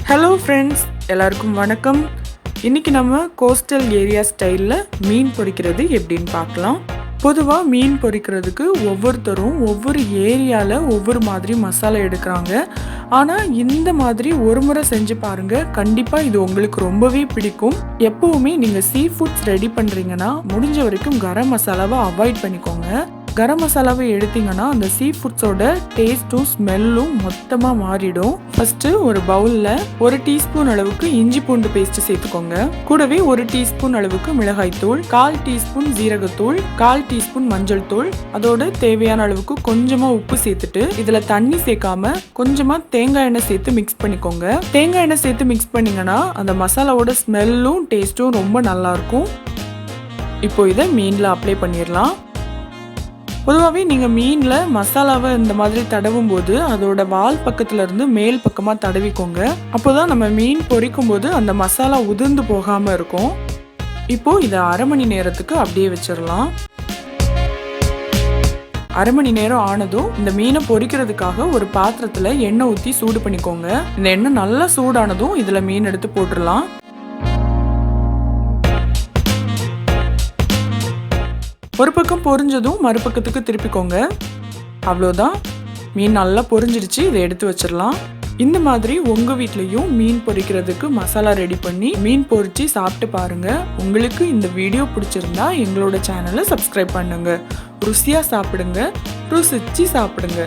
Hello friends, எல்லாருக்கும் வணக்கம். இன்றைக்கி நம்ம கோஸ்டல் ஏரியா ஸ்டைலில் மீன் பொரிக்கிறது எப்படின்னு பார்க்கலாம். பொதுவாக மீன் பொரிக்கிறதுக்கு ஒவ்வொருத்தரும் ஒவ்வொரு ஏரியாவில் ஒவ்வொரு மாதிரி மசாலா எடுக்கிறாங்க. ஆனால் இந்த மாதிரி ஒரு முறை செஞ்சு பாருங்கள், கண்டிப்பாக இது உங்களுக்கு ரொம்பவே பிடிக்கும். எப்போவுமே நீங்கள் சீ ஃபுட்ஸ் ரெடி பண்ணுறீங்கன்னா முடிஞ்ச வரைக்கும் கரம் மசாலாவை அவாய்ட் பண்ணிக்கோங்க. கரம் மசாலாவை எடுத்தீங்கன்னா அந்த சீ ஃபுட்ஸோட டேஸ்ட்டும் ஸ்மெல்லும் மொத்தமாக மாறிடும். ஃபர்ஸ்ட் ஒரு பவுலில் 1 டீஸ்பூன் அளவுக்கு இஞ்சி பூண்டு பேஸ்ட் சேர்த்துக்கோங்க. கூடவே 1 டீஸ்பூன் அளவுக்கு மிளகாய் தூள், 1/4 டீஸ்பூன் ஜீரகத்தூள், 1/4 டீஸ்பூன் மஞ்சள் தூள், அதோட தேவையான அளவுக்கு கொஞ்சமாக உப்பு சேர்த்துட்டு இதில் தண்ணி சேர்க்காம கொஞ்சமாக தேங்காய் எண்ணெய் சேர்த்து மிக்ஸ் பண்ணிக்கோங்க. தேங்காய் எண்ணெய் சேர்த்து மிக்ஸ் பண்ணிங்கன்னா அந்த மசாலாவோட ஸ்மெல்லும் டேஸ்ட்டும் ரொம்ப நல்லாயிருக்கும். இப்போ இதை மீனில் அப்ளை பண்ணிடலாம். பொதுவாகவே நீங்கள் மீனில் மசாலாவை இந்த மாதிரி தடவும் போது அதோட வால் பக்கத்துலேருந்து மேல் பக்கமாக தடவிக்கோங்க. அப்போ தான் நம்ம மீன் பொரிக்கும் போது அந்த மசாலா உதிர்ந்து போகாமல் இருக்கும். இப்போது இதை அரை மணி நேரத்துக்கு அப்படியே வச்சிடலாம். அரை மணி நேரம் ஆனதும் இந்த மீனை பொரிக்கிறதுக்காக ஒரு பாத்திரத்தில் எண்ணெய் ஊற்றி சூடு பண்ணிக்கோங்க. இந்த எண்ணெய் நல்லா சூடானதும் இதில் மீன் எடுத்து போட்டுடலாம். ஒரு பக்கம் பொரிஞ்சதும் மறுபக்கத்துக்கு திருப்பிக்கோங்க. அவ்வளோதான், மீன் நல்லா பொரிஞ்சிடுச்சு. இதை எடுத்து வச்சிடலாம். இந்த மாதிரி உங்கள் வீட்லேயும் மீன் பொரிக்கிறதுக்கு மசாலா ரெடி பண்ணி மீன் பொரிச்சு சாப்பிட்டு பாருங்க. உங்களுக்கு இந்த வீடியோ பிடிச்சிருந்தா எங்களோட சேனலை சப்ஸ்கிரைப் பண்ணுங்க. ருசியாக சாப்பிடுங்க, ருசிச்சு சாப்பிடுங்க.